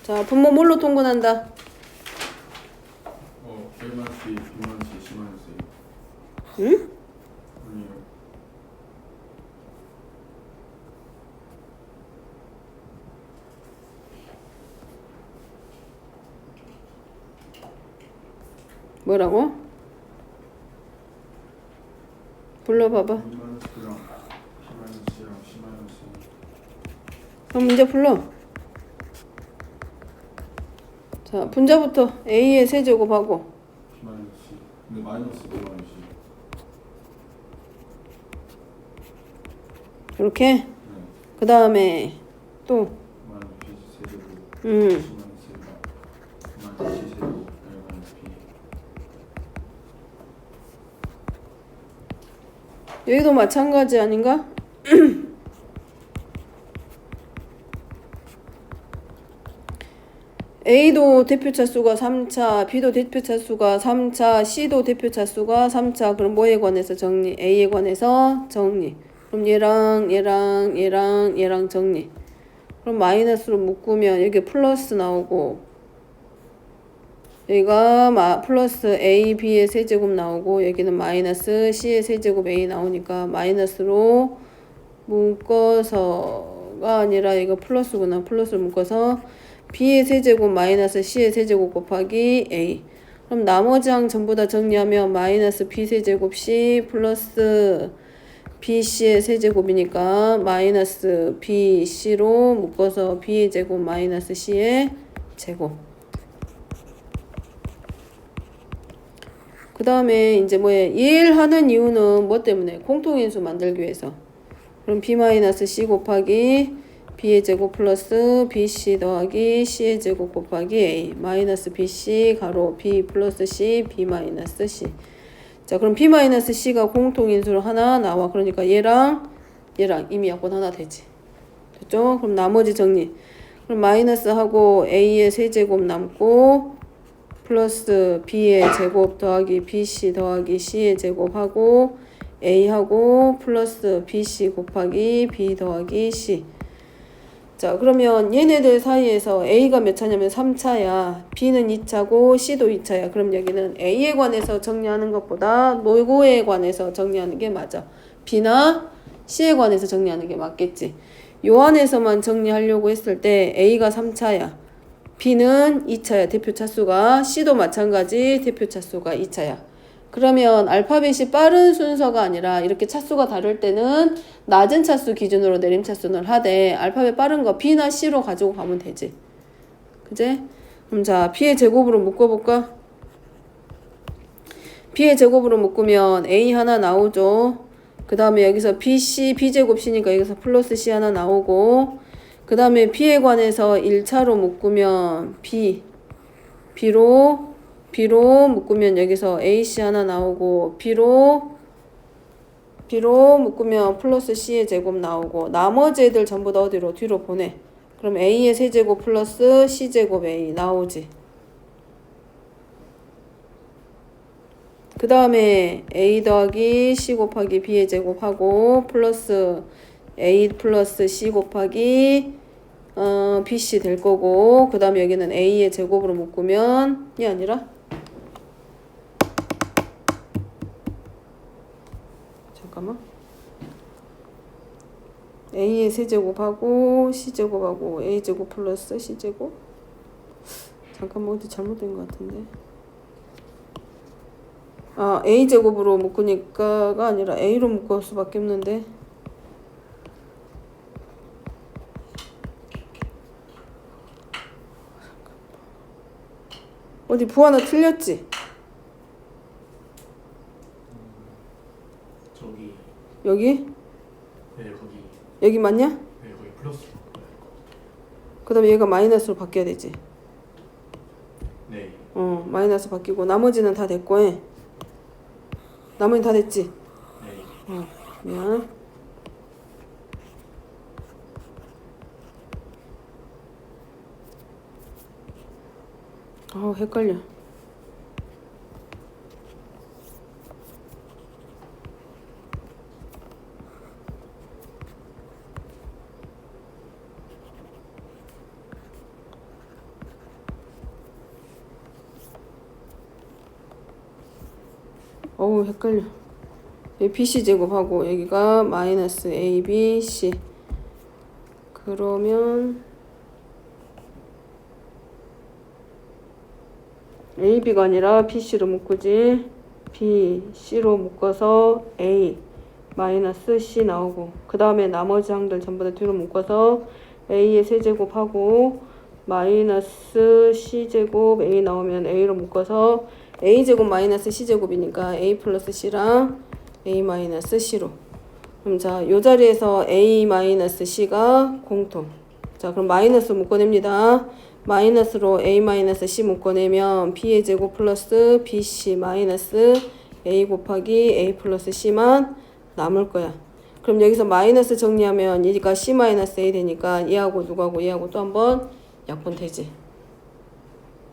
자, 분모 뭘로 통분한다? A-C, B-C, C-A. 응? 아니요. 뭐라고? 불러봐봐. B-C랑 C-C랑 C-A. 그럼 문제 불러. 자, 분자부터 A의 세제곱하고 B-C. 근데 마이너스 B-C. 이렇게. 네. 그 다음에 또 마이너스 B 세제곱. 음. 마이너스 C 세제곱. 마이너스 B. 여기도 마찬가지 아닌가? A도 대표차 수가 3차, B도 대표차 수가 3차, C도 대표차 수가 3차. 그럼 뭐에 관해서 정리? A에 관해서 정리. 그럼 얘랑 정리. 그럼 마이너스로 묶으면 여기 플러스 나오고 여기가 플러스 A, B의 세제곱 나오고 여기는 마이너스 C의 세제곱 A 나오니까 마이너스로 묶어서가 아니라 이거 플러스구나. 플러스로 묶어서 B의 세제곱 마이너스 C의 세제곱 곱하기 A. 그럼 나머지 항 전부 다 정리하면 마이너스 B 세제곱 C 플러스 BC의 세제곱이니까 마이너스 BC로 묶어서 B의 제곱 마이너스 C의 제곱. 그 다음에 이제 뭐에 일하는 이유는 뭐 때문에? 공통인수 만들기 위해서. 그럼 B-C 곱하기 B의 제곱 플러스 BC 더하기 C의 제곱 곱하기 A 마이너스 BC 가로 B 플러스 C B 마이너스 C. 자, 그럼 B-C가 공통인수로 하나 나와. 그러니까 얘랑 이미 약분 하나 되지. 됐죠? 그럼 나머지 정리. 그럼 마이너스하고 A의 세제곱 남고 플러스 B의 제곱 더하기 BC 더하기 C의 제곱하고 A하고 플러스 BC 곱하기 B 더하기 C. 자, 그러면 얘네들 사이에서 A가 몇 차냐면 3차야. B는 2차고 C도 2차야. 그럼 여기는 A에 관해서 정리하는 것보다 뭐에 관해서 정리하는 게 맞아. B나 C에 관해서 정리하는 게 맞겠지. 요 안에서만 정리하려고 했을 때 A가 3차야. B는 2차야. 대표 차수가. C도 마찬가지. 대표 차수가 2차야. 그러면 알파벳이 빠른 순서가 아니라 이렇게 차수가 다를 때는 낮은 차수 기준으로 내림 차수는 하되 알파벳 빠른 거 B나 C로 가지고 가면 되지. 그제? 그럼 자, B의 제곱으로 묶어볼까? B의 제곱으로 묶으면 A 하나 나오죠. 그 다음에 여기서 BC, B제곱 C니까 여기서 플러스 C 하나 나오고 그 다음에 B에 관해서 1차로 묶으면 B로 묶으면 여기서 AC 하나 나오고 B로 묶으면 플러스 C의 제곱 나오고 나머지 애들 전부 다 어디로? 뒤로 보내. 그럼 A의 세제곱 플러스 C제곱 A 나오지. 그 다음에 A 더하기 C 곱하기 B의 제곱하고 플러스 A 플러스 C 곱하기 BC 될 거고 그 다음에 여기는 A의 제곱으로 묶으면 이 아니라 잠깐만 A의 세제곱하고 C제곱하고 A제곱 플러스 C제곱 잠깐만 어디 잘못된 것 같은데 A제곱으로 묶으니까가 아니라 A로 묶을 수밖에 없는데 어디 부 하나 틀렸지? 저기 여기? 네 거기 여기 맞냐? 네 거기 플러스 그 다음에 얘가 마이너스로 바뀌어야 되지. 네 마이너스 바뀌고 나머지는 다 됐고 해. 나머지는 다 됐지? 네. 미안. 헷갈려. 어우 헷갈려. 여기 BC 제곱하고 여기가 마이너스 ABC. 그러면 AB가 아니라 BC로 묶으지. B, C로 묶어서 A 마이너스 C 나오고 그 다음에 나머지 항들 전부 다 뒤로 묶어서 A의 세제곱하고 마이너스 C제곱 A 나오면 A로 묶어서 A제곱 마이너스 C제곱이니까 A 플러스 C랑 A 마이너스 C로. 그럼 자, 요 자리에서 A 마이너스 C가 공통. 자, 그럼 마이너스 묶어냅니다. 마이너스로 A 마이너스 C 묶어내면 B의 제곱 플러스 BC 마이너스 A 곱하기 A 플러스 C만 남을 거야. 그럼 여기서 마이너스 정리하면 얘가 C 마이너스 A 되니까 얘하고 누구하고 얘하고 또 한번 약분 되지.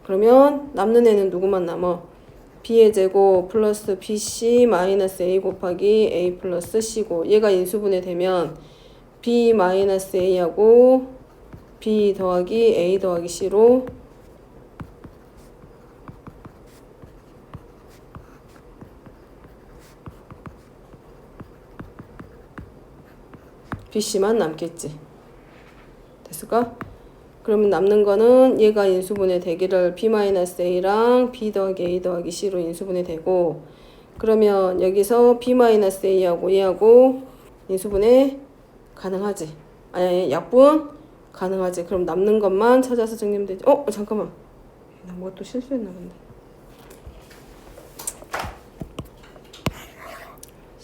그러면 남는 애는 누구만 남어? B의 제곱 플러스 BC 마이너스 A 곱하기 A 플러스 C고 얘가 인수분해 되면 B 마이너스 A하고 B 더하기 A 더하기 C로 BC만 남겠지. 됐을까? 그러면 남는 거는 얘가 인수분해 되기를 B-A랑 B 더하기 A 더하기 C로 인수분해 되고 그러면 여기서 B-A하고 얘하고 인수분해 가능하지. 아니 약분 가능하지. 그럼 남는 것만 찾아서 정리하면 되지. 잠깐만. 나 뭐 또 실수했나 본데.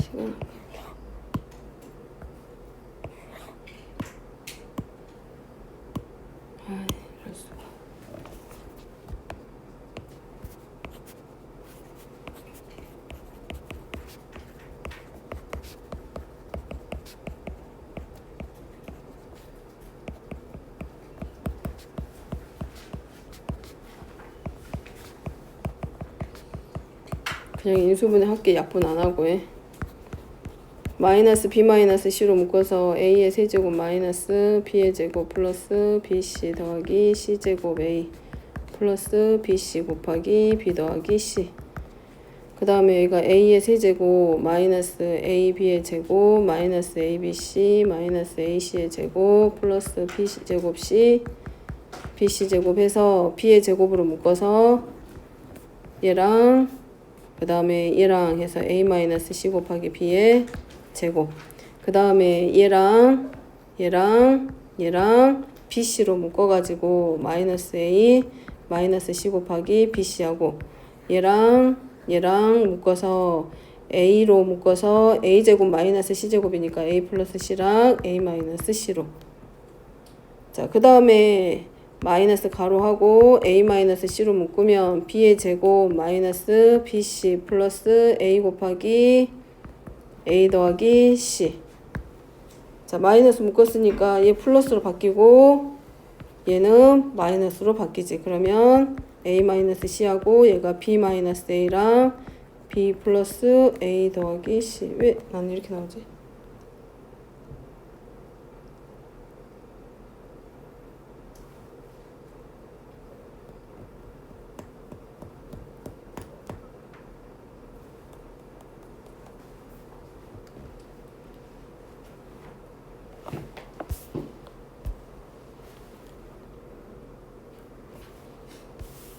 시간. 이럴 수가. 그냥 인수분해 할게. 약분 안 하고 해. 마이너스 B 마이너스 C로 묶어서 A의 세제곱 마이너스 B의 제곱 플러스 BC 더하기 C제곱 A 플러스 BC 곱하기 B 더하기 C. 그 다음에 여기가 A의 세제곱 마이너스 AB의 제곱 마이너스 ABC 마이너스 AC의 제곱 플러스 BC 제곱 C BC 제곱 해서 B의 제곱으로 묶어서 얘랑 그 다음에 얘랑 해서 A-C 곱하기 B의 제곱. 그 다음에 얘랑 BC로 묶어가지고 마이너스 A 마이너스 C 곱하기 BC하고 얘랑 묶어서 A로 묶어서 A제곱 마이너스 C제곱이니까 A 플러스 C랑 A 마이너스 C로. 자, 그 다음에 마이너스 가로하고 A 마이너스 C로 묶으면 B의 제곱 마이너스 BC 플러스 A 곱하기 A 더하기 C. 자, 마이너스 묶었으니까 얘 플러스로 바뀌고 얘는 마이너스로 바뀌지. 그러면 A 마이너스 C하고 얘가 B 마이너스 A랑 B 플러스 A 더하기 C. 왜 난 이렇게 나오지?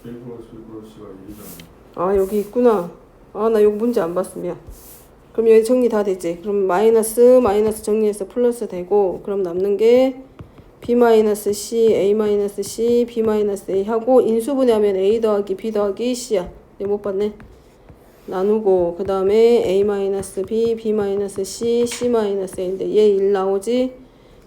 A 플러스 B 플러스가 1이잖아. 아, 여기 있구나. 아, 나 여기 문제 안 봤으면. 그럼 여기 정리 다 되지. 그럼 마이너스 정리해서 플러스 되고 그럼 남는 게 B-C, A-C, B-A 하고 인수분해하면 A 더하기 B 더하기 C야. 이거 못 봤네. 나누고 그 다음에 A-B, B-C, C-A인데 얘 1 나오지.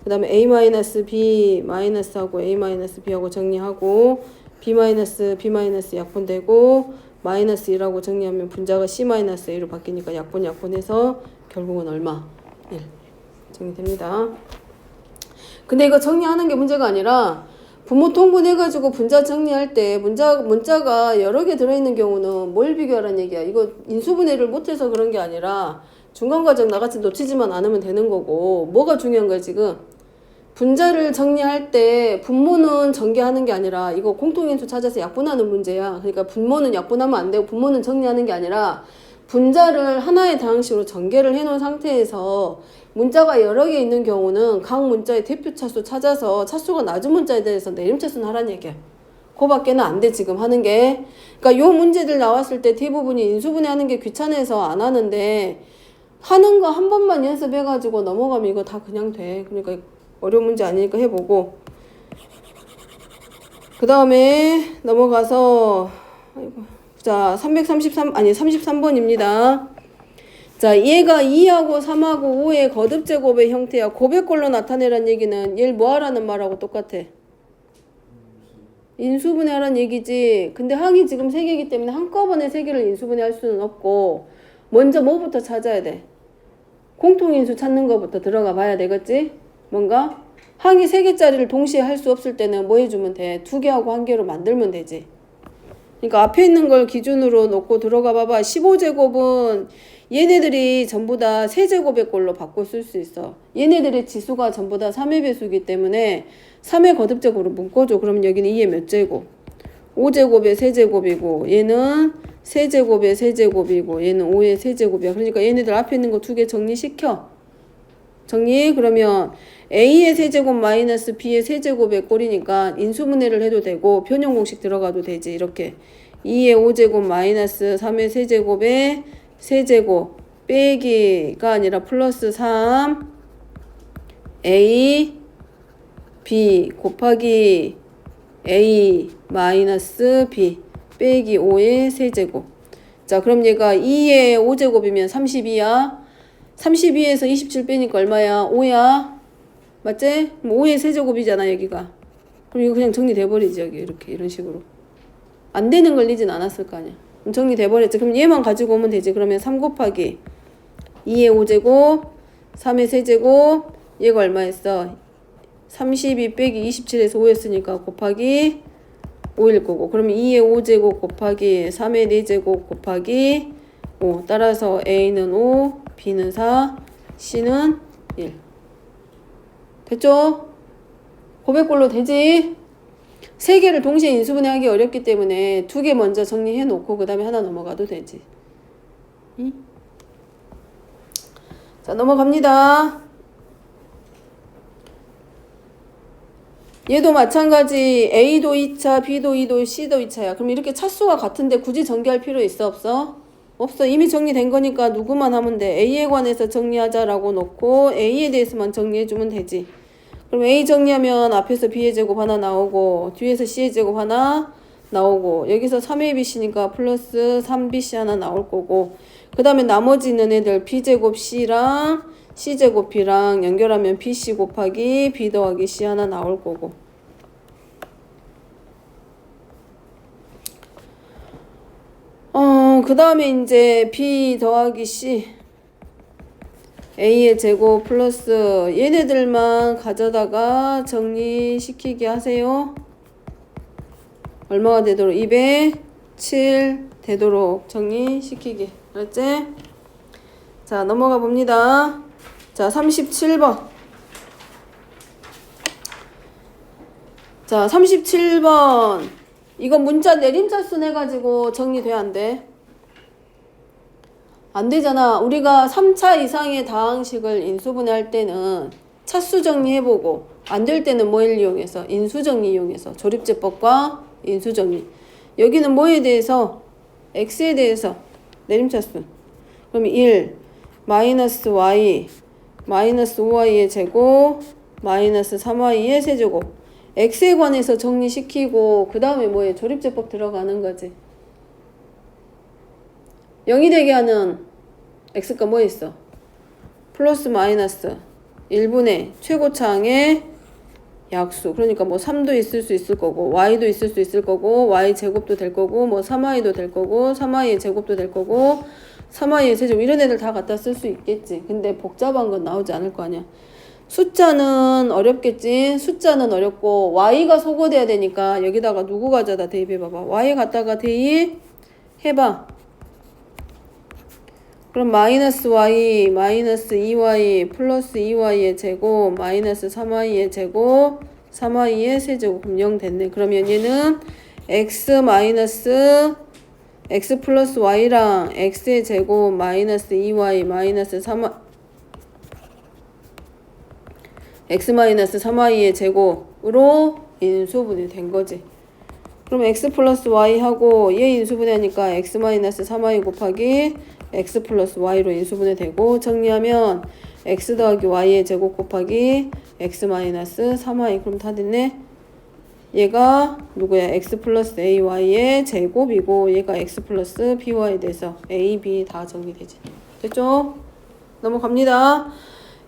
그 다음에 A-B 마이너스하고 A-B하고 정리하고 B-B 약분되고 마이너스 1하고 정리하면 분자가 C-A로 바뀌니까 약분해서 결국은 얼마? 1 정리됩니다. 근데 이거 정리하는 게 문제가 아니라 분모 통분해가지고 분자 정리할 때 문자가 여러 개 들어있는 경우는 뭘 비교하라는 얘기야. 이거 인수분해를 못해서 그런 게 아니라 중간과정 나같이 놓치지만 않으면 되는 거고 뭐가 중요한 거야 지금? 분자를 정리할 때 분모는 전개하는 게 아니라 이거 공통인수 찾아서 약분하는 문제야. 그러니까 분모는 약분하면 안 되고 분모는 정리하는 게 아니라 분자를 하나의 다항식으로 전개를 해놓은 상태에서 문자가 여러 개 있는 경우는 각 문자의 대표 차수 찾아서 차수가 낮은 문자에 대해서 내림차순 하라는 얘기야. 그거밖에는 안 돼 지금 하는 게. 그러니까 요 문제들 나왔을 때 대부분이 인수분해하는 게 귀찮아서 안 하는데 하는 거 한 번만 연습해가지고 넘어가면 이거 다 그냥 돼. 그러니까 어려운 문제 아니니까 해보고. 그 다음에 넘어가서 자 33번입니다. 자 얘가 2하고 3하고 5의 거듭제곱의 형태야. 고백꼴로 나타내란 얘기는 얘를 뭐하라는 말하고 똑같아. 인수분해하라는 얘기지. 근데 항이 지금 3개이기 때문에 한꺼번에 3개를 인수분해할 수는 없고 먼저 뭐부터 찾아야 돼? 공통인수 찾는 거부터 들어가 봐야 되겠지? 뭔가? 항이 3개짜리를 동시에 할 수 없을 때는 뭐 해주면 돼? 2개하고 1개로 만들면 되지. 그러니까 앞에 있는 걸 기준으로 놓고 들어가 봐봐. 15제곱은 얘네들이 전부 다 세제곱의 꼴로 바꿔 쓸 수 있어. 얘네들의 지수가 전부 다 3의 배수이기 때문에 3의 거듭제곱으로 묶어줘. 그러면 여기는 2의 몇 제곱? 5제곱의 세제곱이고 얘는 세제곱의 세제곱이고 얘는 5의 세제곱이야. 그러니까 얘네들 앞에 있는 거 2개 정리시켜. 정리. 그러면 A의 세제곱 마이너스 B의 세제곱의 꼴이니까 인수분해를 해도 되고 변형 공식 들어가도 되지. 이렇게 2의 5제곱 마이너스 3의 세제곱의 세제곱 빼기가 아니라 플러스 3 A B 곱하기 A 마이너스 B 빼기 5의 세제곱. 자 그럼 얘가 2의 5제곱이면 32야. 32에서 27 빼니까 얼마야? 5야. 맞지? 5의 세제곱이잖아 여기가. 그럼 이거 그냥 정리돼버리지 여기 이렇게 이런 식으로. 안 되는 걸 리진 않았을 거 아니야. 그럼 정리돼버렸지. 그럼 얘만 가지고 오면 되지. 그러면 3 곱하기 2의 5제곱 3의 세제곱 얘가 얼마였어? 32 빼기 27에서 5였으니까 곱하기 5일 거고. 그러면 2의 5제곱 곱하기 3의 4제곱 곱하기 5. 따라서 A는 5, B는 4, C는 1. 됐죠? 고백꼴로 되지? 3개를 동시에 인수분해하기 어렵기 때문에 2개 먼저 정리해 놓고 그 다음에 하나 넘어가도 되지. 응? 자 넘어갑니다. 얘도 마찬가지. A도 2차, B도 2도, C도 2차야. 그럼 이렇게 차수가 같은데 굳이 전개할 필요 있어 없어? 없어. 이미 정리된 거니까 누구만 하면 돼. A에 관해서 정리하자라고 놓고 A에 대해서만 정리해주면 되지. 그럼 A 정리하면 앞에서 B의 제곱 하나 나오고 뒤에서 C의 제곱 하나 나오고 여기서 3ABC니까 플러스 3BC 하나 나올 거고 그 다음에 나머지 있는 애들 B제곱 C랑 C제곱 B랑 연결하면 BC 곱하기 B 더하기 C 하나 나올 거고 그 다음에 이제 B 더하기 C A의 제곱 플러스 얘네들만 가져다가 정리시키게 하세요. 얼마가 되도록 207 되도록 정리시키게. 알았지? 자 넘어가 봅니다. 자 37번. 자 37번 이거 문자 내림차순 해가지고 정리돼 안 돼? 안 되잖아. 우리가 3차 이상의 다항식을 인수분해할 때는 차수 정리해보고 안 될 때는 뭐를 이용해서? 인수정리 이용해서 조립제법과 인수정리. 여기는 뭐에 대해서? x에 대해서 내림차순. 그럼 1 마이너스 y 마이너스 5y의 제곱 마이너스 3y의 세제곱. x에 관해서 정리시키고 그 다음에 뭐에? 조립제법 들어가는 거지. 0이 되게 하는 x가 뭐 있어? 플러스 마이너스 1분의 최고차항의 약수. 그러니까 뭐 3도 있을 수 있을 거고 y도 있을 수 있을 거고 y 제곱도 될 거고 뭐 3y도 될 거고 3y의 제곱도 될 거고 3y의 세제곱 이런 애들 다 갖다 쓸 수 있겠지. 근데 복잡한 건 나오지 않을 거 아니야. 숫자는 어렵겠지. 숫자는 어렵고 y가 소거돼야 되니까 여기다가 누구 가져다 대입해봐봐. y 갖다가 대입해봐. 그럼 마이너스 y 마이너스 2y 플러스 2y의 제곱 마이너스 3y의 제곱 3y의 세제곱. 그럼 0 됐네. 그러면 얘는 x 마이너스 x 플러스 y랑 x의 제곱 마이너스 2y 마이너스 3 x 마이너스 3y의 제곱으로 인수분해 된 거지. 그럼 x 플러스 y하고 얘 인수분해하니까 x 마이너스 3y 곱하기 x 플러스 y로 인수분해 되고 정리하면 x 더하기 y의 제곱 곱하기 x 마이너스 3y 그럼 다 됐네. 얘가 누구야? x 플러스 ay의 제곱이고 얘가 x 플러스 by에 대해서 a, b 다 정리되지. 됐죠? 넘어갑니다.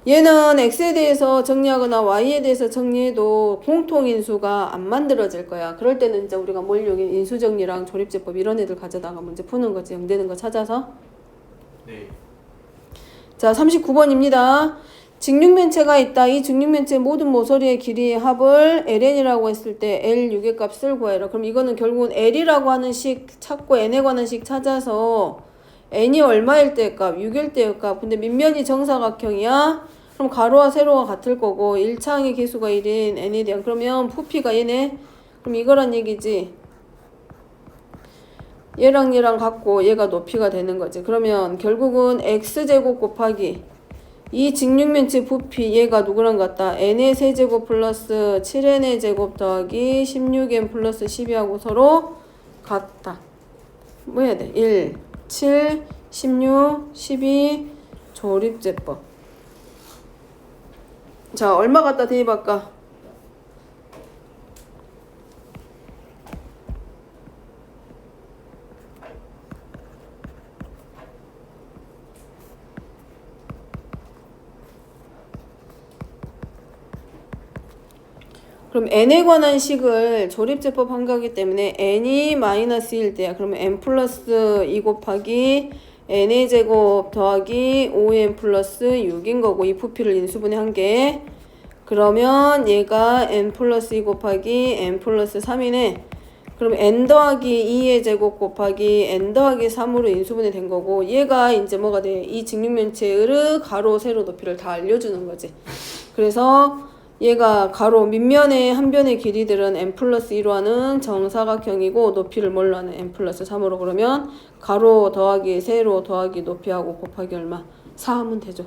얘는 x에 대해서 정리하거나 y에 대해서 정리해도 공통인수가 안 만들어질 거야. 그럴 때는 이제 우리가 뭘 여기 인수정리랑 조립제법 이런 애들 가져다가 문제 푸는 거지. 0 되는 거 찾아서. 네. 자, 39번입니다. 직육면체가 있다. 이 직육면체 모든 모서리의 길이의 합을 ln이라고 했을 때 L 6의 값을 구해라. 그럼 이거는 결국은 L이라고 하는 식 찾고 n에 관한 식 찾아서 n이 얼마일 때의 값? 6일 때의 값. 근데 밑면이 정사각형이야? 그럼 가로와 세로가 같을 거고 1차항의 개수가 1인 n에 대한 그러면 부피가 얘네? 그럼 이거란 얘기지. 얘랑 얘랑 같고 얘가 높이가 되는 거지. 그러면 결국은 x제곱 곱하기 이 직육면체 부피 얘가 누구랑 같다? n의 세제곱 플러스 7n의 제곱 더하기 16n 플러스 12하고 서로 같다. 뭐 해야 돼? 1, 7, 16, 12 조립제법. 자, 얼마 갖다 대입할까? 그럼 n에 관한 식을 조립제법 한 거기 때문에 n이 마이너스 1 때야. 그러면 n 플러스 2 곱하기 n의 제곱 더하기 5n 플러스 6인 거고 이 부피를 인수분해 한 게. 그러면 얘가 n 플러스 2 곱하기 n 플러스 3이네. 그럼 n 더하기 2의 제곱 곱하기 n 더하기 3으로 인수분해 된 거고 얘가 이제 뭐가 돼? 이 직육면체의 가로 세로 높이를 다 알려주는 거지. 그래서 얘가 가로 밑면의 한 변의 길이들은 n 플러스 2로 하는 정사각형이고 높이를 뭘로 하는 n 플러스 3으로 그러면 가로 더하기 세로 더하기 높이하고 곱하기 얼마? 4 하면 되죠.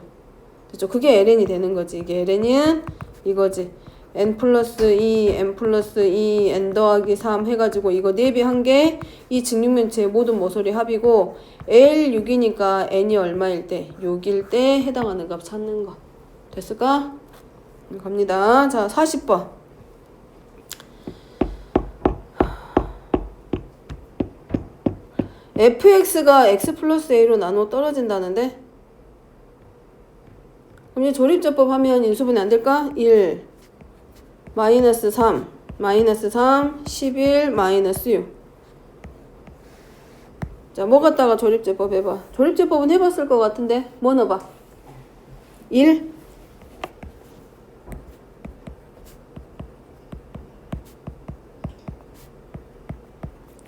됐죠? 그게 ln이 되는 거지. 이게 ln은 이거지. n 플러스 2, n 플러스 2, n 더하기 3 해가지고 이거 4배 한 게 이 직육면체의 모든 모서리 합이고 L 6이니까 n이 얼마일 때? 6일 때 해당하는 값 찾는 거. 됐을까? 갑니다. 자, 40번. fx가 x 플러스 a로 나눠 떨어진다는데? 그럼 이제 조립제법 하면 인수분해 안 될까? 1, 마이너스 3, 마이너스 3, 11, 마이너스 6. 자, 뭐 갖다가 조립제법 해봐. 조립제법은 해봤을 것 같은데? 뭐 넣어봐? 1,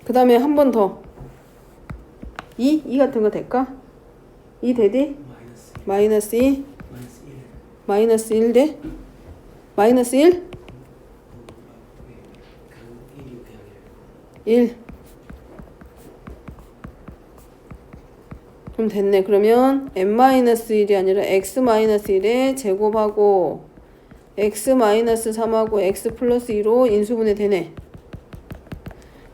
그 다음에 한 번 더. 2 같은 거 될까? 2 되디? 마이너스 2. 마이너스 1 돼? 마이너스 1? 1. 그럼 됐네. 그러면 n-1이 아니라 x-1의 제곱하고 x-3하고 x 플러스 2로 인수분해 되네.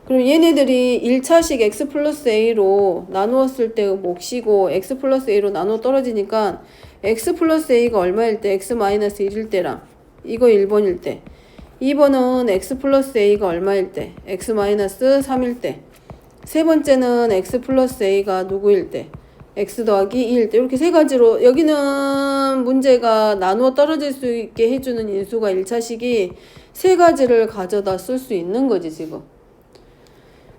그럼 얘네들이 1차식 x 플러스 a로 나누었을 때의 몫이고 x 플러스 a로 나눠 떨어지니까 x 플러스 a가 얼마일 때? x 마이너스 1일 때랑 이거 1번일 때 2번은 x 플러스 a가 얼마일 때? x 마이너스 3일 때 세 번째는 x 플러스 a가 누구일 때? x 더하기 2일 때 이렇게 세 가지로 여기는 문제가 나누어 떨어질 수 있게 해주는 인수가 1차식이 세 가지를 가져다 쓸 수 있는 거지 지금.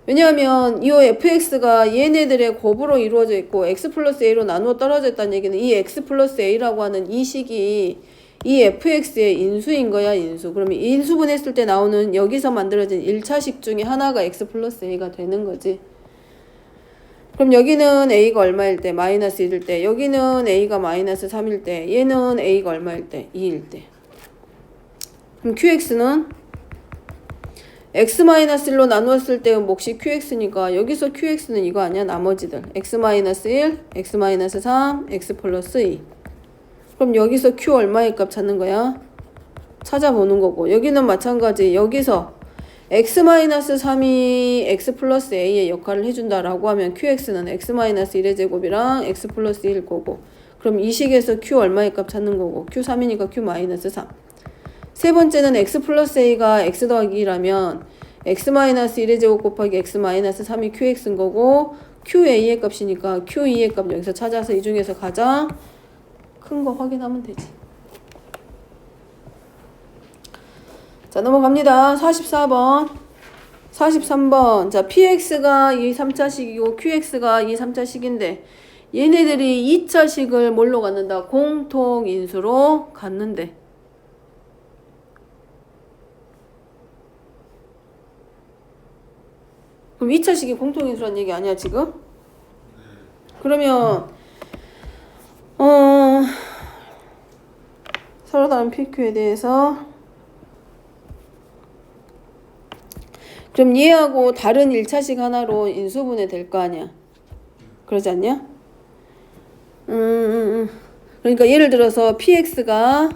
왜냐하면 이 fx가 얘네들의 곱으로 이루어져 있고 x 플러스 a로 나누어 떨어져 있다는 얘기는 이 x 플러스 a라고 하는 이 식이 이 fx의 인수인 거야. 인수. 그러면 인수분했을 때 나오는 여기서 만들어진 1차식 중에 하나가 x 플러스 a가 되는 거지. 그럼 여기는 a가 얼마일 때? 마이너스 1일 때. 여기는 a가 마이너스 3일 때. 얘는 a가 얼마일 때? 2일 때. 그럼 qx는 x-1로 나누었을 때 몫이 qx니까 여기서 qx는 이거 아니야? 나머지들. x-1, x-3, x 플러스 2. 그럼 여기서 q 얼마의 값 찾는 거야? 찾아보는 거고. 여기는 마찬가지. 여기서 x-3이 x 플러스 a의 역할을 해준다라고 하면 qx는 x-1의 제곱이랑 x 플러스 1일 거고. 그럼 이 식에서 q 얼마의 q 찾는 거고. q3이니까 q-3. 세 번째는 x 플러스 a가 x 더하기 2라면 x-1의 제곱 곱하기 x-3이 qx인 거고 qa의 값이니까 q2의 값 여기서 찾아서 이 중에서 가장 큰 거 확인하면 되지. 자, 넘어갑니다. 44번. 43번. 자, px가 이 3차식이고 qx가 이 3차식인데 얘네들이 2차식을 뭘로 갖는다? 공통인수로 갖는데. 그럼 2차식이 공통인수란 얘기 아니야, 지금? 그러면 서로 다른 PQ에 대해서 그럼 얘하고 다른 1차식 하나로 인수분해 될 거 아니야. 그러지 않냐? 그러니까 예를 들어서 px가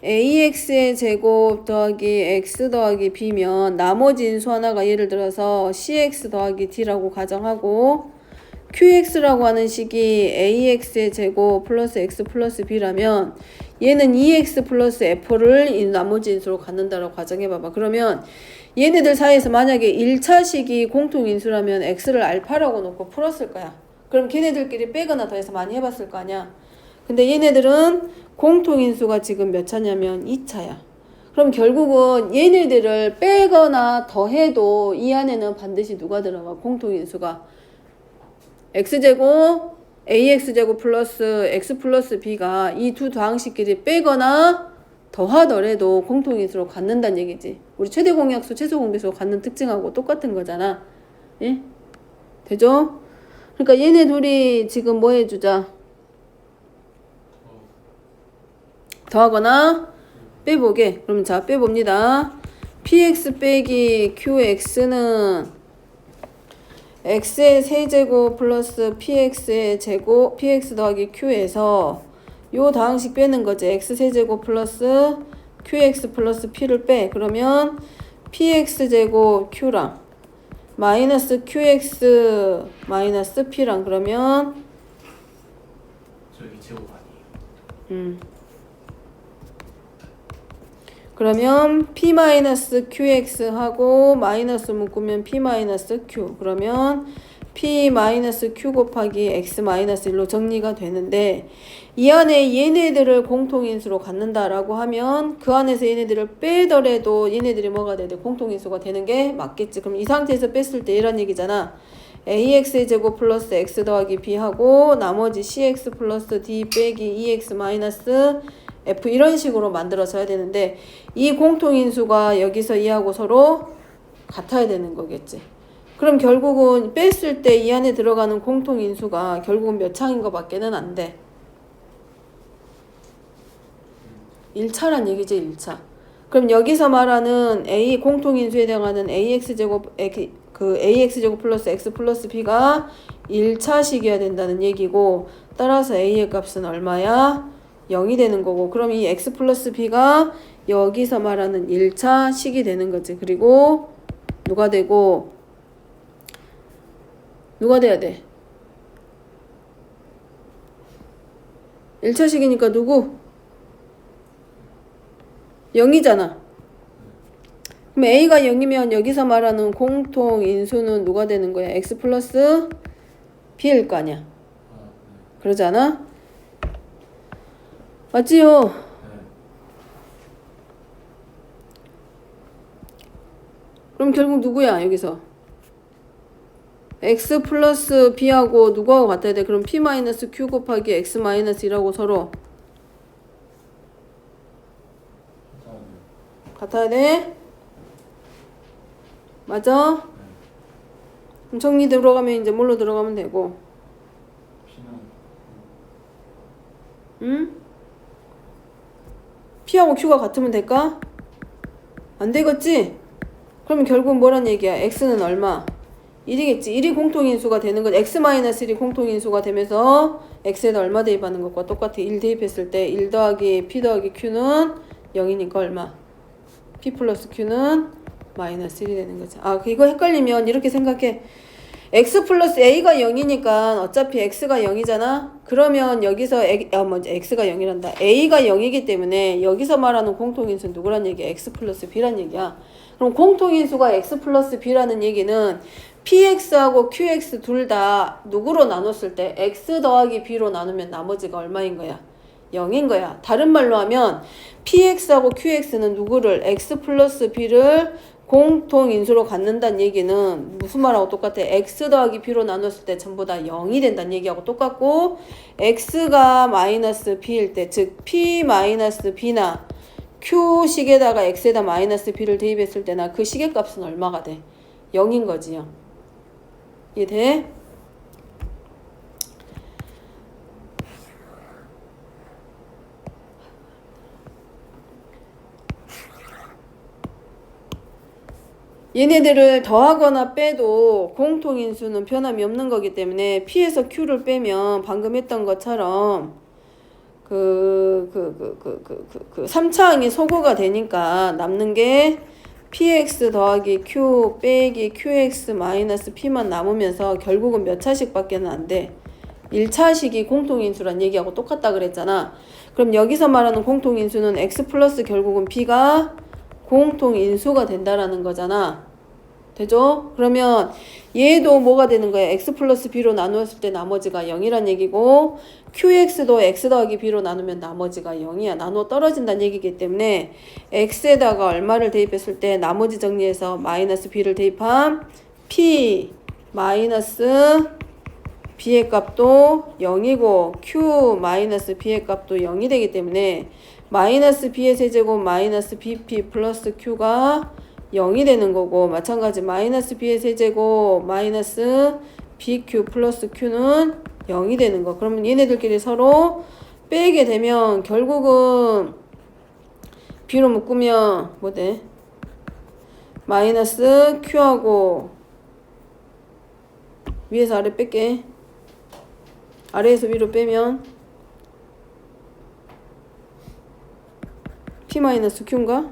ax의 제곱 더하기 x 더하기 b면 나머지 인수 하나가 예를 들어서 cx 더하기 d라고 가정하고 qx라고 하는 식이 ax의 제곱 플러스 x 플러스 b라면 얘는 2x 플러스 f를 나머지 인수로 갖는다라고 가정해봐봐. 그러면 얘네들 사이에서 만약에 1차식이 공통인수라면 x를 알파라고 놓고 풀었을 거야. 그럼 걔네들끼리 빼거나 더해서 많이 해봤을 거 아니야. 근데 얘네들은 공통인수가 지금 몇 차냐면 2차야. 그럼 결국은 얘네들을 빼거나 더해도 이 안에는 반드시 누가 들어가? 공통인수가 x제곱 ax제곱 플러스 x 플러스 b가 이 두 더항식끼리 빼거나 더하더라도 공통인수로 갖는다는 얘기지. 우리 최대 공약수, 최소 공배수 갖는 특징하고 똑같은 거잖아. 예? 되죠? 그러니까 얘네 둘이 지금 뭐 해주자? 더하거나 빼보게. 그럼 자, 빼봅니다. px 빼기 qx는 x의 세제곱 플러스 px의 제곱, px 더하기 q에서 요 다항식 빼는 거지. x 세제곱 플러스 qx 플러스 p를 빼. 그러면 px 제곱 q랑 마이너스 qx 마이너스 p랑 그러면 저기 제곱 아니에요. 그러면 p-qx 하고 마이너스 묶으면 p-q. 그러면 p-q 곱하기 x-1로 정리가 되는데 이 안에 얘네들을 공통인수로 갖는다라고 하면 그 안에서 얘네들을 빼더라도 얘네들이 뭐가 돼야 돼? 공통인수가 되는 게 맞겠지. 그럼 이 상태에서 뺐을 때 이런 얘기잖아. ax의 제곱 플러스 x 더하기 b 하고 나머지 cx 플러스 d 빼기 2x 마이너스 f 이런 식으로 만들어져야 되는데 이 공통인수가 여기서 이하고 서로 같아야 되는 거겠지. 그럼 결국은 뺐을 때 이 안에 들어가는 공통인수가 결국은 몇 창인 거 밖에는 안 돼. 1차란 얘기지. 1차. 그럼 여기서 말하는 a 공통인수에 해당하는 ax제곱 ax제곱 플러스 x 플러스 b가 1차식이어야 된다는 얘기고 따라서 a의 값은 얼마야? 0이 되는 거고 그럼 이 x 플러스 b가 여기서 말하는 1차식이 되는 거지. 그리고 누가 되고 누가 돼야 돼? 1차식이니까 누구? 0이잖아. 그럼 a가 0이면 여기서 말하는 공통인수는 누가 되는 거야? x 플러스 b일 거 아니야. 그러지 않아? 맞지요? 네. 그럼 결국 누구야 여기서? x 플러스 b하고 누구하고 같아야 돼? 그럼 p-q 곱하기 x-1이라고 서로 같아야 돼? 맞아? 그럼 정리 들어가면 이제 뭘로 들어가면 되고 응? p하고 q가 같으면 될까? 안 되겠지? 그러면 결국 뭐란 얘기야? x는 얼마? 1이겠지. 1이 공통인수가 되는 거지. x-1이 공통인수가 되면서 x에다 얼마 대입하는 것과 똑같아. 1 대입했을 때 1 더하기 p 더하기 q는 0이니까 얼마? p 플러스 q는 마이너스 1이 되는 거지. 아, 이거 헷갈리면 이렇게 생각해. x 플러스 a가 0이니까 어차피 x가 0이잖아. 그러면 여기서 x가 0이란다. a가 0이기 때문에 여기서 말하는 공통인수는 누구란 얘기야? x 플러스 b란 얘기야. 그럼 공통인수가 x 플러스 b라는 얘기는 px하고 qx 둘 다 누구로 나눴을 때 x 더하기 b로 나누면 나머지가 얼마인 거야? 0인 거야. 다른 말로 하면 px하고 qx는 누구를 x 플러스 b를 공통인수로 갖는다는 얘기는 무슨 말하고 똑같아? x 더하기 b로 나눴을 때 전부 다 0이 된다는 얘기하고 똑같고 x가 마이너스 b일 때 즉 p 마이너스 b나 q식에다가 x에다 마이너스 b를 대입했을 때나 그 식의 값은 얼마가 돼? 0인 거지요. 이해돼? 얘네들을 더하거나 빼도 공통인수는 변함이 없는 거기 때문에 p에서 q를 빼면 방금 했던 것처럼 3차항이 소거가 되니까 남는 게 px 더하기 q 빼기 qx 마이너스 p만 남으면서 결국은 몇 차식 밖에는 안 돼. 1차식이 공통인수란 얘기하고 똑같다 그랬잖아. 그럼 여기서 말하는 공통인수는 x 플러스 결국은 b가 공통인수가 된다라는 거잖아. 되죠? 그러면 얘도 뭐가 되는 거야? x 플러스 b로 나누었을 때 나머지가 0이란 얘기고 qx도 x 더하기 b로 나누면 나머지가 0이야. 나누어 떨어진다는 얘기이기 때문에 x에다가 얼마를 대입했을 때 나머지 정리해서 마이너스 b를 대입함 p 마이너스 b의 값도 0이고 q 마이너스 b의 값도 0이 되기 때문에 마이너스 b의 세제곱 마이너스 bp 플러스 q가 0이 되는 거고 마찬가지 마이너스 b의 세제곱 마이너스 bq 플러스 q는 0이 되는 거. 그러면 얘네들끼리 서로 빼게 되면 결국은 b로 묶으면 뭐 돼? 마이너스 q하고 위에서 아래 뺄게. 아래에서 위로 빼면 p 마이너스 q인가?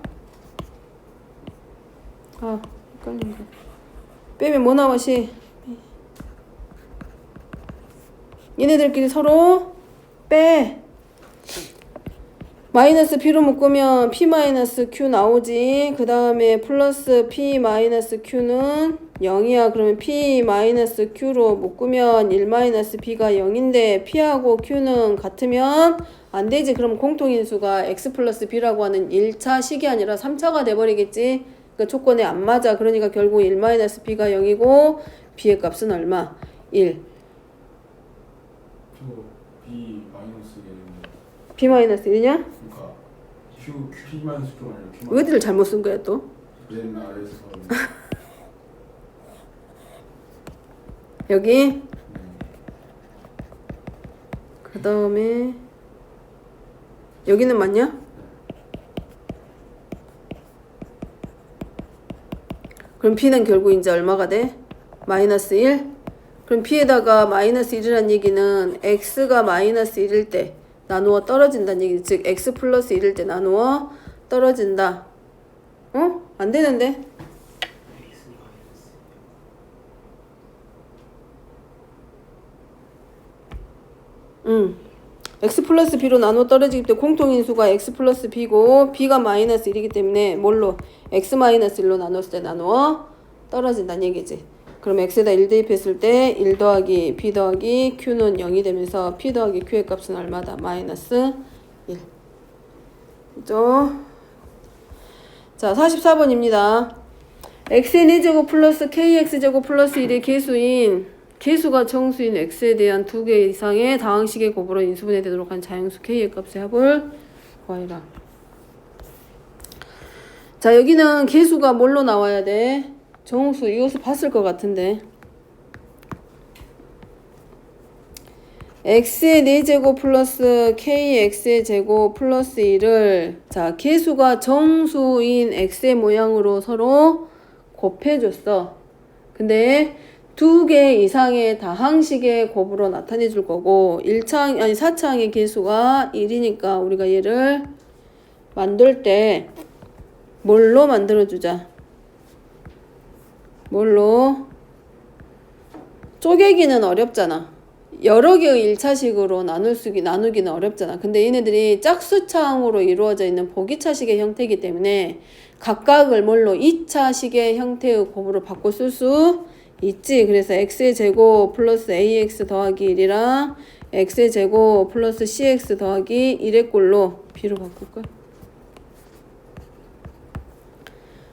아, 헷갈린다. 빼면 뭐 나와, 시? 얘네들끼리 서로 빼. 마이너스 p로 묶으면 p 마이너스 q 나오지. 그 다음에 플러스 p 마이너스 q는 0이야. 그러면 p 마이너스 q로 묶으면 1 마이너스 b가 0인데 p하고 q는 같으면 안 되지. 그럼 공통인수가 x 플러스 b라고 하는 1차 식이 아니라 3차가 돼버리겠지. 그러니까 조건에 안 맞아. 그러니까 결국 1 마이너스 b가 0이고 b의 값은 얼마? 1. 저 B 마이너스 1인데 b 마이너스 1이냐? 그러니까 P 마이너스 Q 아니라 Q 어디를 잘못 쓴 거야 또? 맨 아래에서 여기 그 다음에 여기는 맞냐? 그럼 P는 결국 이제 얼마가 돼? 마이너스 1? 그럼 P에다가 마이너스 1이라는 얘기는 X가 마이너스 1일 때 나누어 떨어진다는 얘기지. 즉 X 플러스 1일 때 나누어 떨어진다. 어? 안 되는데? x 플러스 b로 나눠 떨어지기 때문에 공통인수가 x 플러스 b고 b가 마이너스 1이기 때문에 뭘로? x 마이너스 1로 나눴을 때 나누어 떨어진다는 얘기지. 그럼 x에다 1 대입했을 때 1 더하기 b 더하기 q는 0이 되면서 p 더하기 q의 값은 얼마다? 마이너스 1. 그죠? 자, 44번입니다. x의 4제곱 플러스 kx제곱 플러스 1의 계수인 계수가 정수인 x에 대한 2개 이상의 다항식의 곱으로 인수분해 되도록 한 자연수 k의 값의 합을 구하라. 자, 여기는 계수가 뭘로 나와야 돼? 정수. 이것을 봤을 것 같은데. x의 4제곱 플러스 kx의 제곱 플러스 1을 자, 계수가 정수인 x의 모양으로 서로 곱해줬어. 근데 2개 이상의 다항식의 곱으로 나타내 줄 거고 4차항의 개수가 1이니까 우리가 얘를 만들 때 뭘로 만들어 주자. 뭘로? 쪼개기는 어렵잖아. 여러 개의 1차식으로 나누기는 어렵잖아. 근데 얘네들이 짝수차항으로 이루어져 있는 보기차식의 형태이기 때문에 각각을 뭘로 2차식의 형태의 곱으로 바꿔 쓸 수 있지. 그래서 x의 제곱 플러스 ax 더하기 1이랑 x의 제곱 플러스 cx 더하기 1의 꼴로 b로 바꿀까?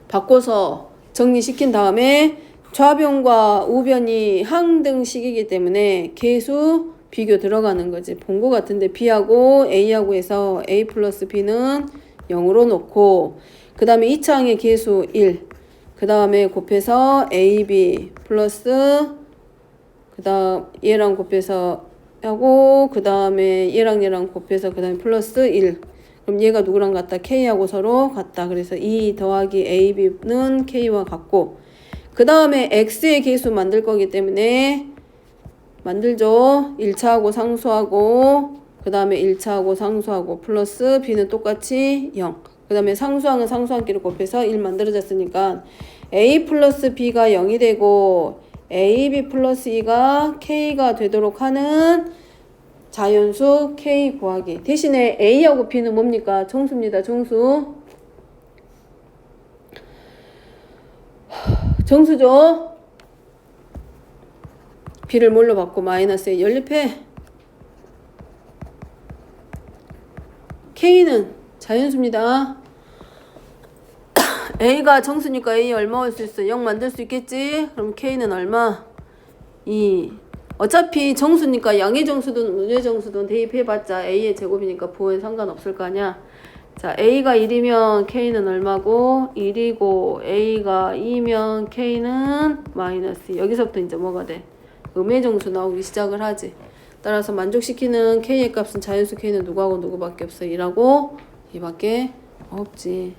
바꿔서 정리시킨 다음에 좌변과 우변이 항등식이기 때문에 계수 비교 들어가는 거지. 본 거 같은데 b하고 a하고 해서 a 플러스 b는 0으로 놓고 그 다음에 2차항의 계수 1, 그 다음에 곱해서 ab 플러스 그 다음 얘랑 곱해서 하고 그 다음에 얘랑 곱해서 그 다음에 플러스 1. 그럼 얘가 누구랑 같다? k하고 서로 같다. 그래서 2 더하기 ab는 k와 같고 그 다음에 x의 계수 만들 거기 때문에 만들죠. 1차하고 상수하고 그 다음에 1차하고 상수하고 플러스 b는 똑같이 0. 그 다음에 상수항은 상수항끼리 곱해서 1 만들어졌으니까 a 플러스 b가 0이 되고 ab 플러스 2가 k가 되도록 하는 자연수 k 구하기. 대신에 a하고 b는 뭡니까? 정수입니다. 정수. 정수죠. b를 뭘로 바꿔? 마이너스에 연립해. k는 자연수입니다. a가 정수니까 a 얼마 올 수 있어? 0 만들 수 있겠지? 그럼 k는 얼마? 2. 어차피 정수니까 양의 정수든 운의 정수든 대입해봤자 a의 제곱이니까 부호에 상관없을 거 아니야. 자, a가 1이면 k는 얼마고? 1이고 a가 2면 k는 마이너스. 여기서부터 이제 뭐가 돼? 음의 정수 나오기 시작을 하지. 따라서 만족시키는 k의 값은 자연수 k는 누구하고 누구밖에 없어? 2라고 2밖에 없지.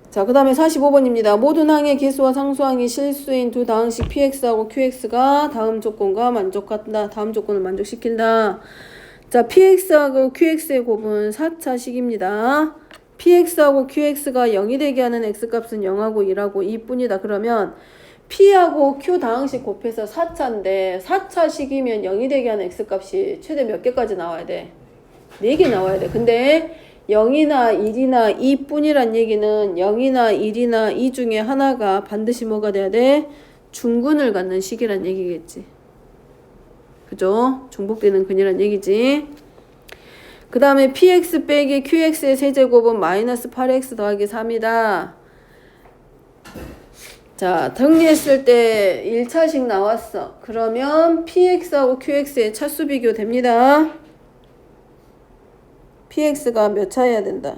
자, 그 다음에 45번입니다. 모든 항의 개수와 상수항이 실수인 두 다항식 px하고 qx가 다음 조건과 만족한다. 다음 조건을 만족시킨다. 자, px하고 qx의 곱은 4차식입니다. px하고 qx가 0이 되게 하는 x값은 0하고 1하고 2뿐이다. 그러면 p하고 q 다항식 곱해서 4차인데 4차식이면 0이 되게 하는 x값이 최대 몇 개까지 나와야 돼? 4개 나와야 돼. 근데 0이나 1이나 2뿐이란 얘기는 0이나 1이나 2 중에 하나가 반드시 뭐가 돼야 돼? 중근을 갖는 식이란 얘기겠지. 그죠? 중복되는 근이란 얘기지. 그 다음에 px 빼기 qx의 세제곱은 마이너스 8x 더하기 3이다. 자, 정리했을 때 1차식 나왔어. 그러면 px하고 qx의 차수 비교 됩니다. px가 몇 차여야 된다?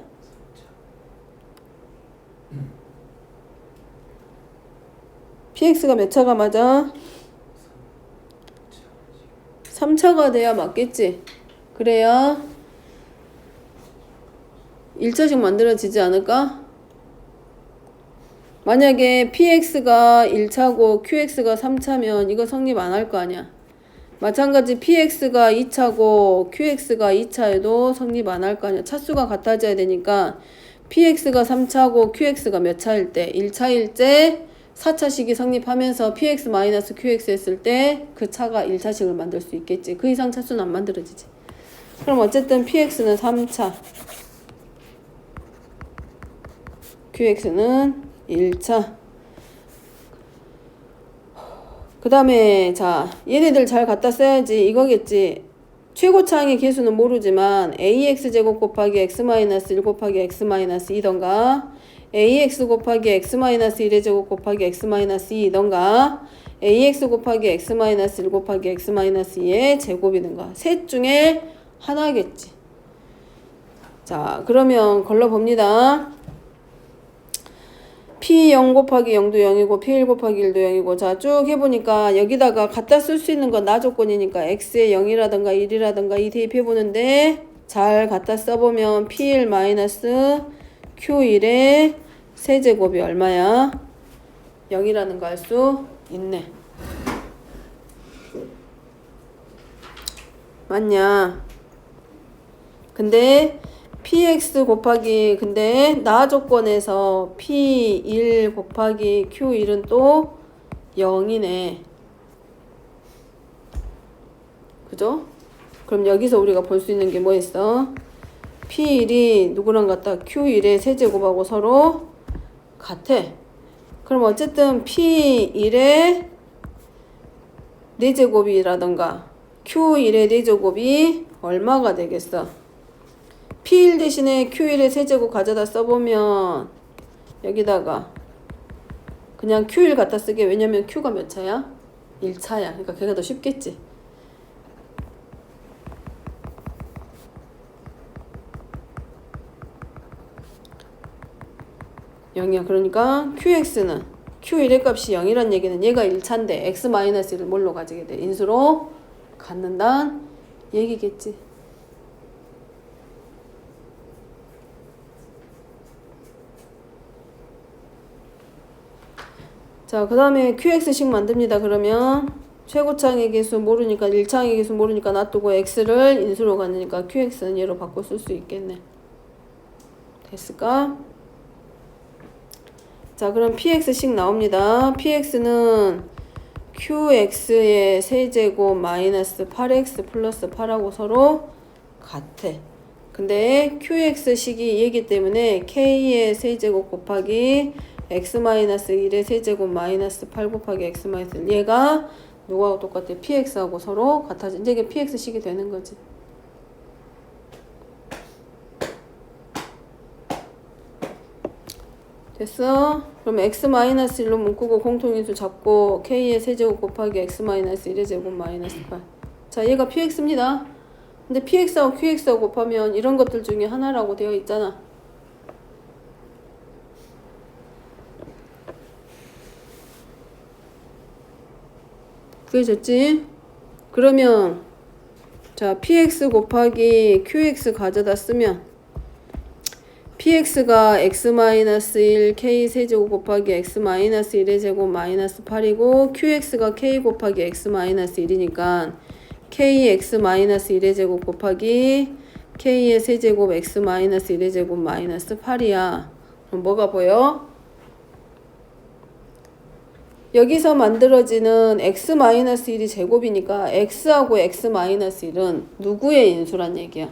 px가 몇 차가 맞아? 3차가 돼야 맞겠지? 그래야 1차식 만들어지지 않을까? 만약에 px가 1차고 qx가 3차면 이거 성립 안 할 거 아니야. 마찬가지 px가 2차고 qx가 2차에도 성립 안 할 거 아니야. 차수가 같아져야 되니까 px가 3차고 qx가 몇 차일 때? 1차일 때 4차식이 성립하면서 px-qx 했을 때 그 차가 1차식을 만들 수 있겠지. 그 이상 차수는 안 만들어지지. 그럼 어쨌든 px는 3차, qx는 1차. 그 다음에 자, 얘네들 잘 갖다 써야지. 이거겠지. 최고차항의 개수는 모르지만 ax제곱 곱하기 x-1 곱하기 x-2던가 ax 곱하기 x-1의 제곱 곱하기 x-2던가 ax 곱하기 x-1 곱하기 x-2의 제곱이든가 셋 중에 하나겠지. 자, 그러면 걸러봅니다. p0 곱하기 0도 0이고 p1 곱하기 1도 0이고 자, 쭉 해보니까 여기다가 갖다 쓸 수 있는 건 나 조건이니까 x에 0이라든가 1이라든가 이 대입해보는데 잘 갖다 써보면 p1 마이너스 Q1의 세제곱이 얼마야? 0이라는 거 알 수 있네. 맞냐? 근데 px 곱하기 근데 나 조건에서 p1 곱하기 q1은 또 0이네. 그죠? 그럼 여기서 우리가 볼 수 있는 게 뭐 있어? p1이 누구랑 같다? q1의 세제곱하고 서로 같아. 그럼 어쨌든 p1의 4제곱이라던가 q1의 4제곱이 얼마가 되겠어? p1 대신에 q1의 세제곱 가져다 써보면 여기다가 그냥 q1 갖다 쓰게. 왜냐면 q가 몇 차야? 1차야. 그러니까 걔가 더 쉽겠지. 영이야. 그러니까 qx는 q1의 값이 0이란 얘기는 얘가 1차인데 x-1을 뭘로 가지게 돼? 인수로 갖는다는 얘기겠지. 자, 그 다음에 qx식 만듭니다. 그러면 최고창의 개수 모르니까 1창의 개수 모르니까 놔두고 x를 인수로 갖으니까 qx는 얘로 바꿔 쓸 수 있겠네. 됐을까? 자, 그럼 px식 나옵니다. px는 qx의 세제곱 마이너스 8x 플러스 8하고 서로 같아. 근데 qx식이 얘기 때문에 k의 세제곱 곱하기 x-1의 세제곱 마이너스 8 곱하기 x-1 얘가 누구하고 똑같아? px하고 서로 같아져. 이제 이게 px식이 되는 거지. 됐어? 그럼 x-1로 묶고 공통인수 잡고 k의 세제곱 곱하기 x-1의 제곱 마이너스 8. 자, 얘가 px입니다. 근데 px하고 qx하고 곱하면 이런 것들 중에 하나라고 되어 있잖아. 구해졌지? 그러면 자, px 곱하기 qx 가져다 쓰면 px가 x-1 k 세제곱 곱하기 x-1의 제곱 마이너스 8이고 qx가 k 곱하기 x-1이니까 k x-1의 제곱 곱하기 k의 세제곱 x-1의 제곱 마이너스 8이야. 그럼 뭐가 보여? 여기서 만들어지는 x-1이 제곱이니까 x하고 x-1은 누구의 인수란 얘기야?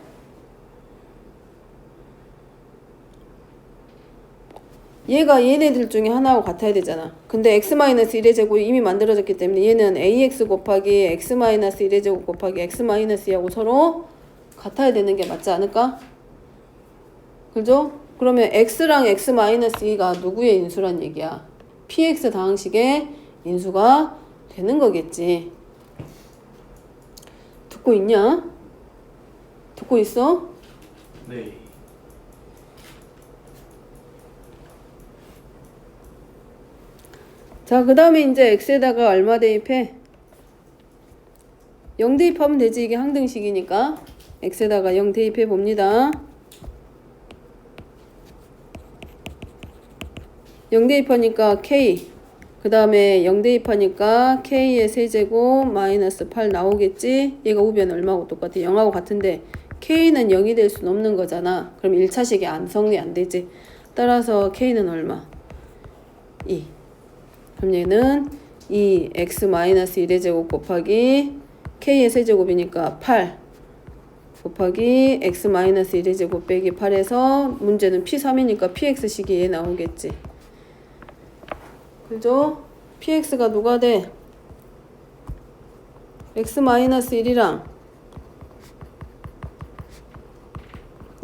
얘가 얘네들 중에 하나하고 같아야 되잖아. 근데 x-1의 제곱이 이미 만들어졌기 때문에 얘는 ax 곱하기 x-1의 제곱 곱하기 x-2하고 서로 같아야 되는 게 맞지 않을까? 그죠? 그러면 x랑 x-2가 누구의 인수란 얘기야? px 다항식의 인수가 되는 거겠지. 듣고 있냐? 듣고 있어? 네. 자, 그 다음에 이제 x에다가 얼마 대입해? 0 대입하면 되지. 이게 항등식이니까 x에다가 0 대입해 봅니다. 0 대입하니까 k, 그 다음에 0 대입하니까 k의 세제곱 마이너스 8 나오겠지. 얘가 우변 얼마하고 똑같아? 0하고 같은데 k는 0이 될 수는 없는 거잖아. 그럼 1차식이 성립 안 되지. 따라서 k는 얼마? 2. 그럼 얘는 2 x-1의 제곱 곱하기 k의 세제곱이니까 8 곱하기 x-1의 제곱 빼기 8에서 문제는 p3이니까 px식이 얘 나오겠지. 그죠? px가 누가 돼? x-1이랑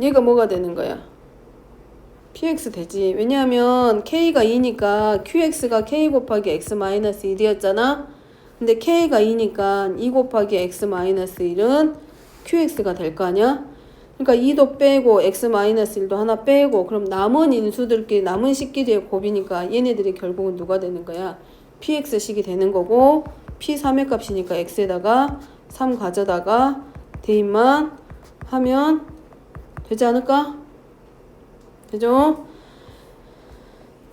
얘가 뭐가 되는 거야? px 되지. 왜냐하면 k가 2니까 qx가 k 곱하기 x-1이었잖아. 근데 k가 2니까 2 곱하기 x-1은 qx가 될 거 아니야? 그러니까 2도 빼고 x-1도 하나 빼고 그럼 남은 인수들끼리 남은 식끼리의 곱이니까 얘네들이 결국은 누가 되는 거야? px식이 되는 거고 p3의 값이니까 x에다가 3 가져다가 대입만 하면 되지 않을까? 되죠?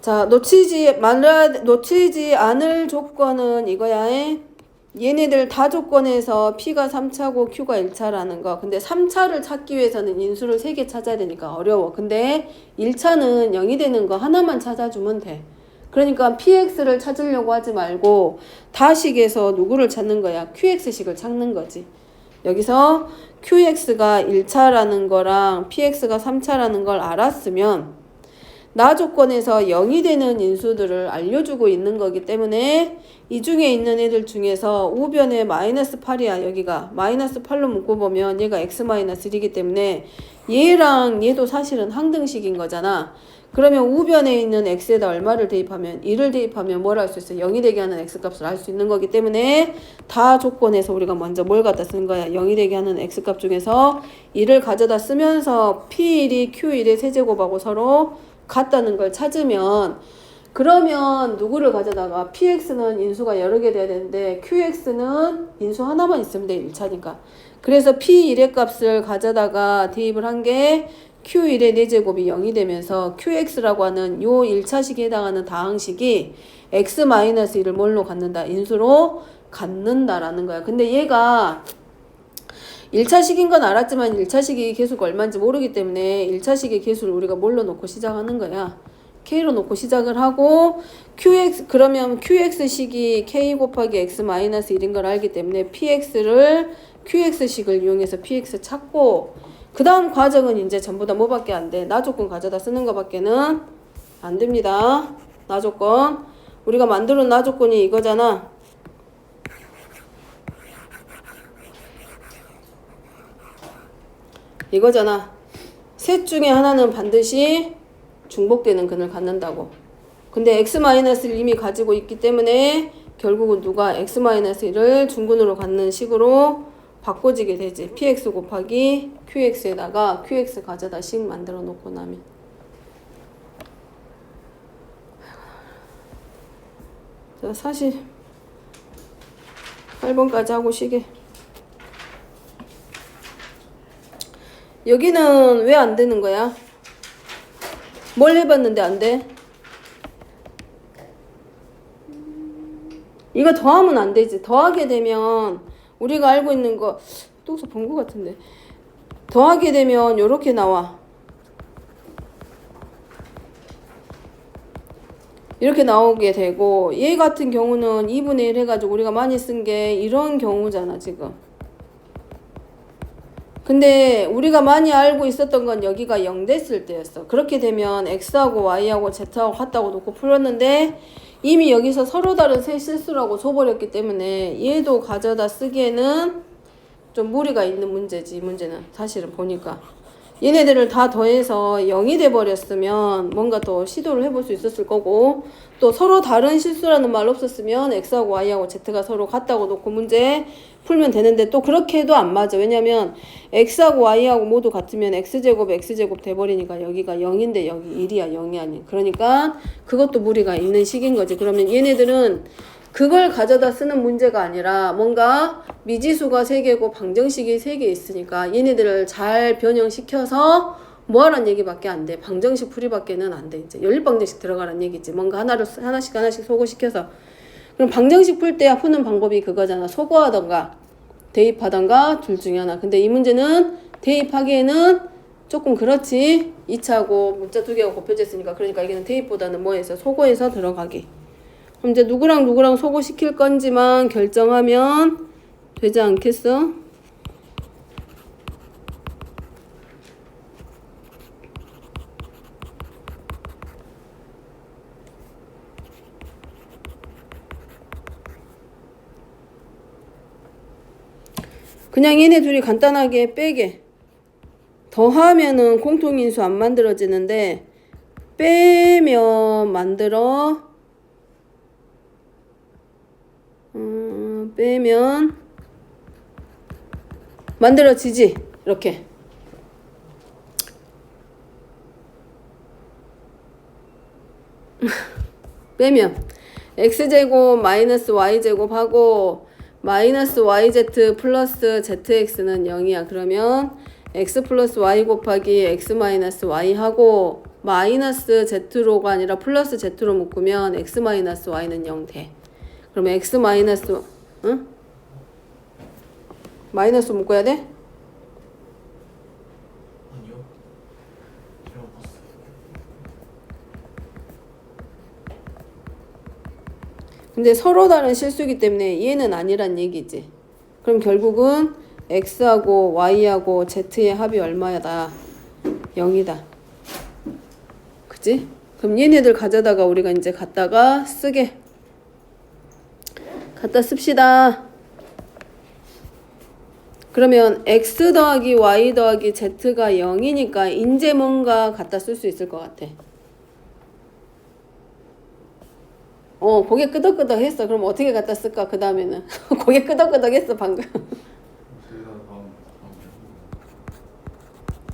자, 놓치지 않을 조건은 이거야. 얘네들 다 조건에서 P가 3차고 Q가 1차라는 거. 근데 3차를 찾기 위해서는 인수를 3개 찾아야 되니까 어려워. 근데 1차는 0이 되는 거 하나만 찾아주면 돼. 그러니까 PX를 찾으려고 하지 말고 다식에서 누구를 찾는 거야? QX식을 찾는 거지. 여기서 QX가 1차라는 거랑 PX가 3차라는 걸 알았으면 나 조건에서 0이 되는 인수들을 알려주고 있는 거기 때문에 이 중에 있는 애들 중에서 우변에 마이너스 8이야. 여기가 마이너스 8로 묶어보면 얘가 x-1이기 때문에 얘랑 얘도 사실은 항등식인 거잖아. 그러면 우변에 있는 x에다 얼마를 대입하면 2를 대입하면 뭘 할 수 있어? 0이 되게 하는 x값을 알 수 있는 거기 때문에 다 조건에서 우리가 먼저 뭘 갖다 쓴 거야? 0이 되게 하는 x값 중에서 2를 가져다 쓰면서 p1이 q1의 세제곱하고 서로 같다는 걸 찾으면 그러면 누구를 가져다가 px는 인수가 여러 개 돼야 되는데 qx는 인수 하나만 있으면 돼. 1차니까. 그래서 p1의 값을 가져다가 대입을 한 게 q1의 4제곱이 0이 되면서 qx라고 하는 요 1차식에 해당하는 다항식이 x-1을 뭘로 갖는다? 인수로 갖는다라는 거야. 근데 얘가 1차식인 건 알았지만 1차식이 계수가 얼마인지 모르기 때문에 1차식의 계수를 우리가 뭘로 놓고 시작하는 거야? K로 놓고 시작을 하고 그러면 QX식이 K 곱하기 X-1인 걸 알기 때문에 PX를 QX식을 이용해서 PX 찾고 그 다음 과정은 이제 전부 다 뭐밖에 안 돼? 나 조건 가져다 쓰는 거밖에는 안 됩니다. 나 조건. 우리가 만들어놓은 나 조건이 이거잖아. 이거잖아. 셋 중에 하나는 반드시 중복되는 근을 갖는다고. 근데 x-를 이미 가지고 있기 때문에 결국은 누가 x-1을 중근으로 갖는 식으로 바꿔지게 되지. px 곱하기 qx에다가 qx 가져다 식 만들어 놓고 나면. 자, 사실 8번까지 하고 쉬게. 여기는 왜 안 되는 거야? 뭘 해봤는데 안 돼? 이거 더하면 안 되지. 더하게 되면 우리가 알고 있는 거 또서 본 거 같은데 더하게 되면 요렇게 나와. 이렇게 나오게 되고 얘 같은 경우는 2분의 1 해가지고 우리가 많이 쓴 게 이런 경우잖아 지금. 근데 우리가 많이 알고 있었던 건 여기가 0 됐을 때였어. 그렇게 되면 x하고 y하고 z하고 같다고 놓고 풀었는데 이미 여기서 서로 다른 세 실수라고 줘버렸기 때문에 얘도 가져다 쓰기에는 좀 무리가 있는 문제지. 이 문제는 사실은 보니까 얘네들을 다 더해서 0이 돼버렸으면 뭔가 더 시도를 해볼 수 있었을 거고 또 서로 다른 실수라는 말 없었으면 x하고 y하고 z가 서로 같다고 놓고 문제 풀면 되는데 또 그렇게 해도 안 맞아. 왜냐면 x하고 y하고 모두 같으면 x제곱 돼버리니까 여기가 0인데 여기 1이야. 0이 아닌. 그러니까 그것도 무리가 있는 식인 거지. 그러면 얘네들은 그걸 가져다 쓰는 문제가 아니라 뭔가 미지수가 3개고 방정식이 3개 있으니까 얘네들을 잘 변형시켜서 뭐하란 얘기밖에 안 돼. 방정식 풀이밖에는 안 돼. 이제 연립방정식 들어가란 얘기지. 뭔가 하나씩 소거시켜서. 그럼 방정식 풀 때 푸는 방법이 그거잖아. 소거하던가 대입하던가 둘 중에 하나. 근데 이 문제는 대입하기에는 조금 그렇지. 2차고 문자 2개가 곱혀져 있으니까. 그러니까 여기는 대입보다는 뭐해서 소거해서 들어가기. 그럼 이제 누구랑 소거시킬 건지만 결정하면 되지 않겠어? 그냥 얘네 둘이 간단하게 빼게. 더하면은 공통인수 안 만들어지는데 빼면 만들어지지. 이렇게. 빼면 x제곱 마이너스 y제곱 하고 마이너스 yz 플러스 zx는 0이야. 그러면 x 플러스 y 곱하기 x 마이너스 y 하고 마이너스 z로가 아니라 플러스 z로 묶으면 x 마이너스 y는 0 돼. 그러면 x 마이너스 응? 마이너스 묶어야 돼? 아니요. 잘못 봤어요. 근데 서로 다른 실수기 때문에 얘는 아니란 얘기지. 그럼 결국은 x하고 y하고 z의 합이 얼마다? 0이다. 그치? 그럼 얘네들 가져다가 우리가 이제 갖다 씁시다. 그러면 x 더하기 y 더하기 z가 0이니까 이제 뭔가 갖다 쓸 수 있을 것 같아. 고개 끄덕끄덕 했어. 그럼 어떻게 갖다 쓸까? 그 다음에는. 고개 끄덕끄덕 했어, 방금.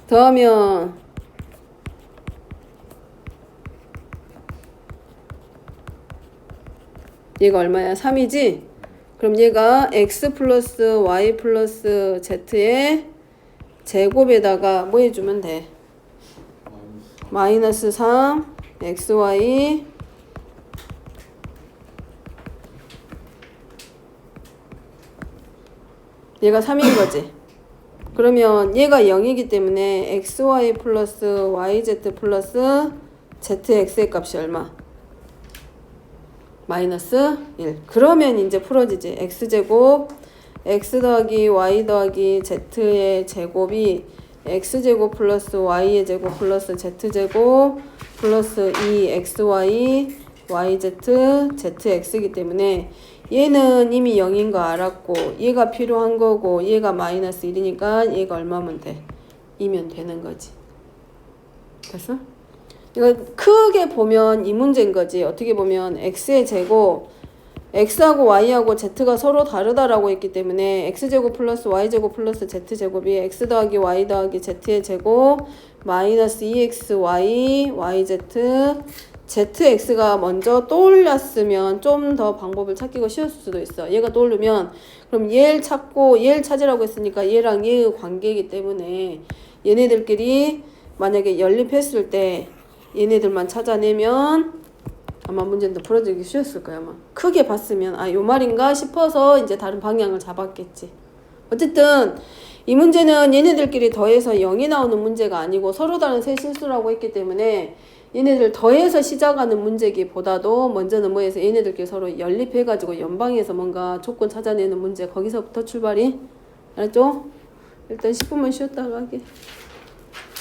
더하면 얘가 얼마야? 3이지? 그럼 얘가 x 플러스 y 플러스 z의 제곱에다가 뭐 해주면 돼? 마이너스 3 xy 얘가 3인 거지. 그러면 얘가 0이기 때문에 xy 플러스 yz 플러스 zx의 값이 얼마? 마이너스 1. 그러면 이제 풀어지지. x제곱 x 더하기 y 더하기 z의 제곱이 x제곱 플러스 y의 제곱 플러스 z제곱 플러스 2xy yz zx이기 때문에 얘는 이미 0인 거 알았고 얘가 필요한 거고 얘가 마이너스 1이니까 얘가 얼마면 돼? 2면 되는 거지. 됐어? 이거 크게 보면 이 문제인 거지. 어떻게 보면 x의 제곱 x하고 y하고 z가 서로 다르다라고 했기 때문에 x제곱 플러스 y제곱 플러스 z제곱이 x 더하기 y 더하기 z의 제곱 마이너스 2xy yz zx가 먼저 떠올렸으면 좀 더 방법을 찾기가 쉬웠을 수도 있어. 얘가 떠오르면 그럼 얘를 찾고 얘를 찾으라고 했으니까 얘랑 얘의 관계이기 때문에 얘네들끼리 만약에 연립했을 때 얘네들만 찾아내면 아마 문제는 더 풀어지기 쉬웠을 거야. 아마 크게 봤으면 요 말인가 싶어서 이제 다른 방향을 잡았겠지. 어쨌든 이 문제는 얘네들끼리 더해서 0이 나오는 문제가 아니고 서로 다른 세 실수라고 했기 때문에 얘네들 더해서 시작하는 문제기보다도 먼저는 뭐해서 얘네들끼리 서로 연립해가지고 연방해서 뭔가 조건 찾아내는 문제 거기서부터 출발이 알았죠? 일단 10분만 쉬었다가 하게.